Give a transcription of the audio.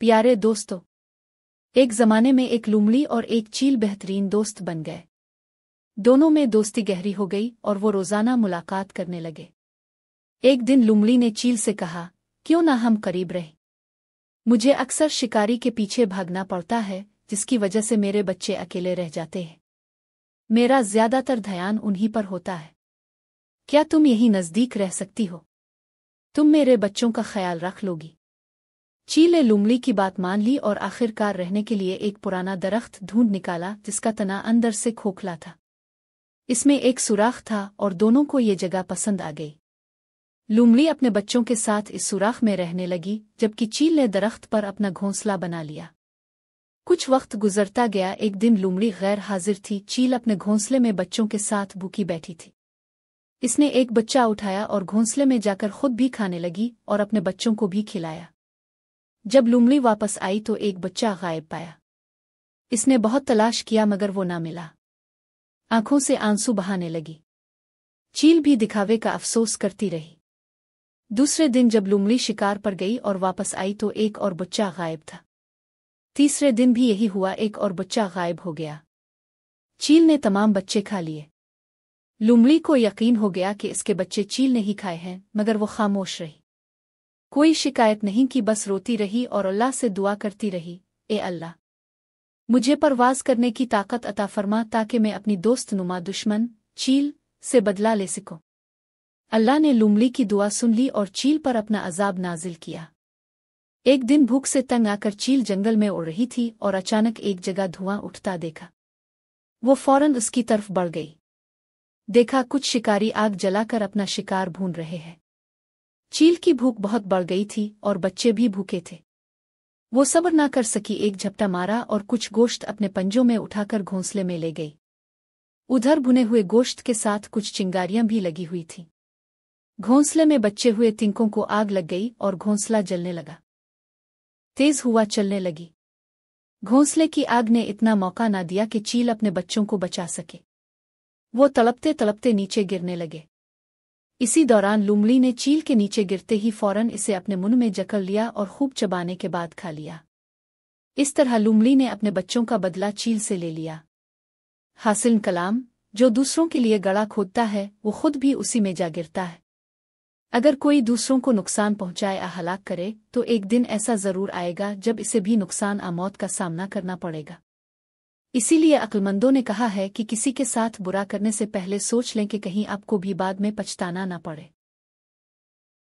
प्यारे दोस्तों, एक जमाने में एक लुमड़ी और एक चील बेहतरीन दोस्त बन गए। दोनों में दोस्ती गहरी हो गई और वो रोजाना मुलाकात करने लगे। एक दिन लुमड़ी ने चील से कहा, क्यों ना हम करीब रहें। मुझे अक्सर शिकारी के पीछे भागना पड़ता है, जिसकी वजह से मेरे बच्चे अकेले रह जाते हैं। मेरा ज्यादातर ध्यान उन्हीं पर होता है। क्या तुम यहीं नजदीक रह सकती हो? तुम मेरे बच्चों का ख्याल रख लोगी? चील ने लुमड़ी की बात मान ली और आखिरकार रहने के लिए एक पुराना दरख्त ढूंढ निकाला जिसका तना अंदर से खोखला था। इसमें एक सुराख था और दोनों को ये जगह पसंद आ गई। लुमड़ी अपने बच्चों के साथ इस सुराख में रहने लगी, जबकि चील ने दरख्त पर अपना घोंसला बना लिया। कुछ वक्त गुजरता गया। एक दिन लुमड़ी गैर हाजिर थी। चील अपने घोंसले में बच्चों के साथ भूखी बैठी थी। इसने एक बच्चा उठाया और घोंसले में जाकर खुद भी खाने लगी और अपने बच्चों को भी खिलाया। जब लुमड़ी वापस आई तो एक बच्चा गायब पाया। इसने बहुत तलाश किया मगर वो ना मिला। आंखों से आंसू बहाने लगी। चील भी दिखावे का अफसोस करती रही। दूसरे दिन जब लुमड़ी शिकार पर गई और वापस आई तो एक और बच्चा गायब था। तीसरे दिन भी यही हुआ, एक और बच्चा गायब हो गया। चील ने तमाम बच्चे खा लिए। लुमड़ी को यकीन हो गया कि इसके बच्चे चील ने ही खाए हैं, मगर वो खामोश रही। कोई शिकायत नहीं की, बस रोती रही और अल्लाह से दुआ करती रही, ए अल्लाह, मुझे परवाज करने की ताकत अता फरमा ताकि मैं अपनी दोस्त नुमा दुश्मन चील से बदला ले सकूं। अल्लाह ने लुमड़ी की दुआ सुन ली और चील पर अपना अजाब नाजिल किया। एक दिन भूख से तंग आकर चील जंगल में उड़ रही थी और अचानक एक जगह धुआं उठता देखा। वो फौरन उसकी तरफ बढ़ गई। देखा कुछ शिकारी आग जलाकर अपना शिकार भून रहे हैं। चील की भूख बहुत बढ़ गई थी और बच्चे भी भूखे थे। वो सब्र ना कर सकी, एक झपटा मारा और कुछ गोश्त अपने पंजों में उठाकर घोंसले में ले गई। उधर भुने हुए गोश्त के साथ कुछ चिंगारियां भी लगी हुई थीं। घोंसले में बचे हुए तिनकों को आग लग गई और घोंसला जलने लगा। तेज हुआ चलने लगी। घोंसले की आग ने इतना मौका ना दिया कि चील अपने बच्चों को बचा सके। वो तड़पते तड़पते नीचे गिरने लगे। इसी दौरान लुमड़ी ने चील के नीचे गिरते ही फौरन इसे अपने मुंह में जकड़ लिया और खूब चबाने के बाद खा लिया। इस तरह लुमड़ी ने अपने बच्चों का बदला चील से ले लिया। हासिल कलाम, जो दूसरों के लिए गड़ा खोदता है वो खुद भी उसी में जा गिरता है। अगर कोई दूसरों को नुकसान पहुंचाए या हलाक करे तो एक दिन ऐसा जरूर आएगा जब इसे भी नुकसान या मौत का सामना करना पड़ेगा। इसीलिए अक्लमंदों ने कहा है कि किसी के साथ बुरा करने से पहले सोच लें कि कहीं आपको भी बाद में पछताना ना पड़े।